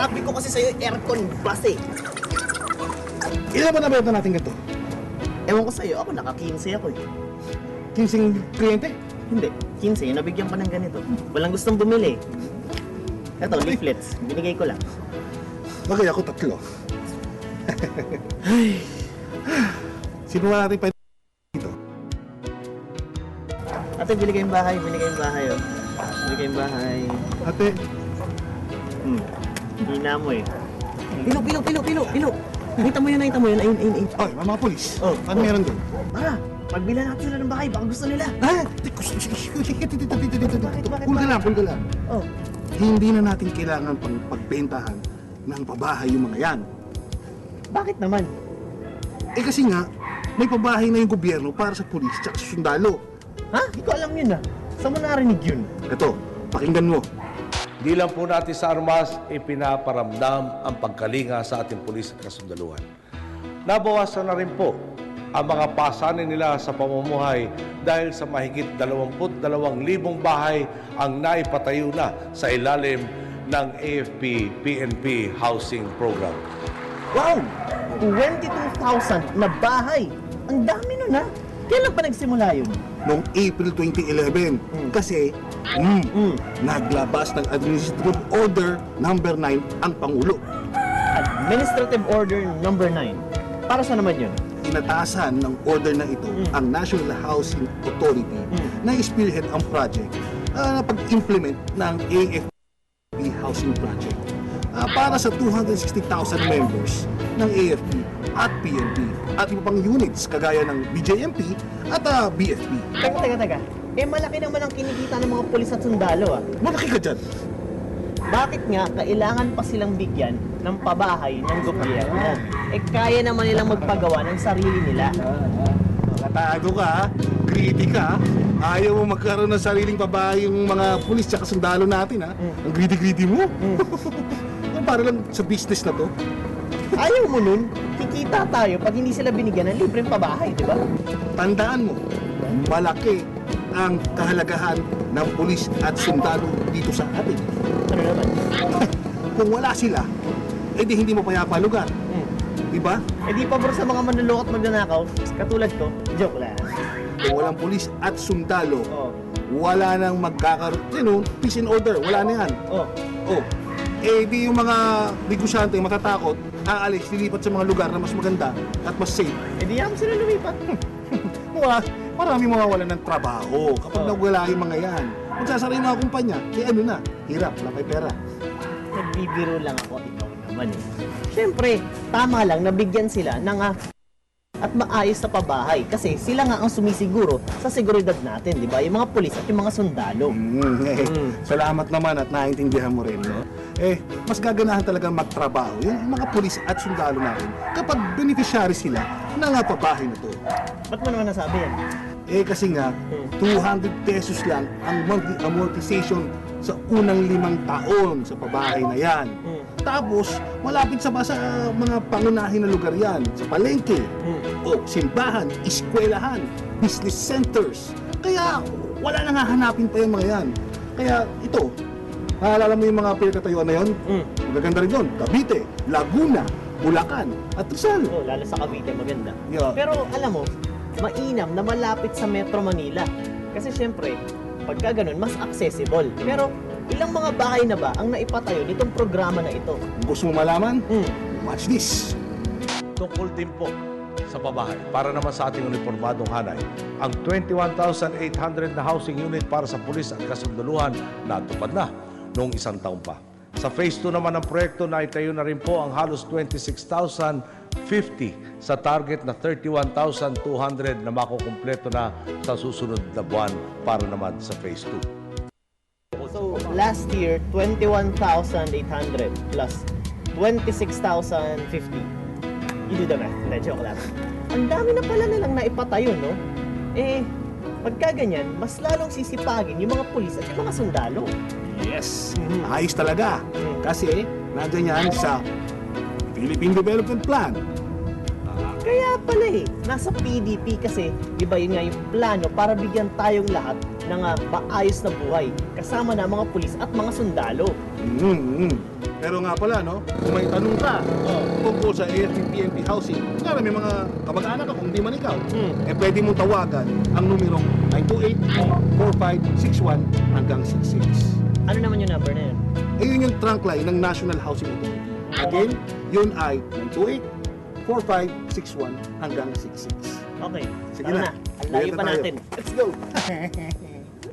Sabi ko kasi sa'yo, aircon bus eh. Ilan ba nabenta natin ganito? Ewan ko sa'yo, ako naka-15 ako eh. 15 kliyente? Hindi, 15, nabigyan pa ng ganito. Walang gustong bumili. Ito, leaflets. Binigay ko lang. Bagay ako 3. Sino ba natin pa dito? Ate, bili kayong bahay. Binigay yung bahay, oh. Bili kayong bahay. Ate, Hina mo eh. Pilo! Nakita mo yun. Ayun. oy, mga polis. Oh, Ano meron doon? Tara, pagbilan natin sila ng bahay. Baka gusto nila. Ah! Cool ka lang. Oh, Hindi na natin kailangan pang pagbentahan ng pabahay yung mga yan. bakit naman? Eh kasi nga, may pabahay na yung gobyerno para sa pulis at sa sundalo. Ha? Hindi ko alam yun ah. Saan mo narinig yun? Ito, pakinggan mo. Di lang po natin sa armas ipinaparamdam ang pagkalinga sa ating pulis at kasundaluhan. Nabawasan na rin po ang mga pasanin nila sa pamumuhay dahil sa mahigit 22,000 bahay ang naipatayo na sa ilalim ng AFP-PNP Housing Program. Wow! 22,000 na bahay! Ang dami nun ha! Kailan pa nagsimula yun? Noong April 2011, kasi naglabas ng Administrative Order number 9 ang Pangulo. Administrative Order number 9. Para sa naman yun? Inatasan ng order na ito ang National Housing Authority na spearhead ang project na pag-implement ng AFP Housing Project para sa 260,000 members ng AFP at PNP at iba pang units kagaya ng BJMP at BFP. Teka. Eh malaki naman ang kinikita ng mga pulis at sundalo ah. Malaki ka dyan. Bakit nga kailangan pa silang bigyan ng pabahay ng gobyerno? Eh kaya naman nilang magpagawa ng sarili nila. Nakatago ka, greedy ka. Ayaw mo magkaroon ng sariling pabahay yung mga pulis at sundalo natin ha. Ang greedy mo. Para lang sa business na to. Ayaw mo nun, kikita tayo pag hindi sila binigyan ng libreng pabahay, di ba? Tandaan mo, malaki ang kahalagahan ng pulis at sundalo dito sa atin. Ano naman? Kung wala sila, edi hindi mo payapalugan. Diba? Eh di pabor sa mga manluloko at magnanakaw, katulad ko, joke lang. Kung walang pulis at sundalo, Oh. wala nang magkakaroon, peace and order, wala na yan. Oh. Oh, eh di yung mga negosyante matatakot, aalis, lilipat sa mga lugar na mas maganda at mas safe. Eh di yaman sila lumipat. Marami mawawalan ng trabaho kapag Oh. nawala yung mga yan. Magsasara yung mga kumpanya, eh ano na, hirap, wala may pera. Nagbibiro lang ako, ikaw naman eh. Siyempre, tama lang nabigyan sila ng at maayos na pabahay kasi sila nga ang sumisiguro sa seguridad natin, di ba? Yung mga pulis at yung mga sundalo. Salamat naman at naiintindihan mo rin, no? Eh, mas gaganahan talaga magtrabaho yung mga pulis at sundalo natin kapag beneficiary sila ng pabahay na to. Ba't mo naman nasabi yan? Eh kasi nga, 200 pesos lang ang monthly amortization sa unang 5 taon sa pabahay na yan. Tapos, malapit sa mga pangunahin na lugar yan, sa palengke, o simbahan, eskwelahan, business centers. Kaya, wala nang hahanapin pa yung mga yan. Kaya, ito, naalala mo yung mga pinagkatayuan na yun? Magaganda rin yun, Cavite, Laguna, Bulacan, at Rizal. Oh, lalo sa Cavite, maganda. Yeah. Pero alam mo, mainam na malapit sa Metro Manila. Kasi syempre, pagka ganun, mas accessible. Pero ilang mga bahay na ba ang naipatayo nitong programa na ito? Gusto mo malaman? Watch this. Tungkol din po sa pabahay, para naman sa ating uniformadong hanay, ang 21,800 na housing unit para sa pulis at kasundaluhan natupad na noong 1 taon pa. Sa Phase 2 naman ng proyekto, naitayo na rin po ang halos 26,050 sa target na 31,200 na makukumpleto na sa susunod na buwan para naman sa Phase 2. So, last year, 21,800 plus 26,050. You do the math. Hindi, joke lang. Ang dami na pala nilang naipatayo, no? Eh, pagka ganyan, mas lalong sisipagin yung mga pulis at yung mga sundalo. Yes, ayos talaga. Kasi, nandiyan yan sa Philippine Development Plan. Kaya pala eh, nasa PDP kasi, di ba yun nga yung plano para bigyan tayong lahat ng maayos na buhay, kasama na mga pulis at mga sundalo. Pero nga pala, no, kung may tanong ka tungkol sa AFP-PNP housing, kaya may mga kamag-anak ka, kung di man ikaw, pwede mong tawagan ang numerong 928-4561 hanggang 66. Ano naman yung number na yun? Yun yung trunk line ng National Housing Authority. Again, yun ay 928-4561 hanggang 66. Okay. Sige Tara na. na. Ang layo Benta pa tayo. natin. Let's go!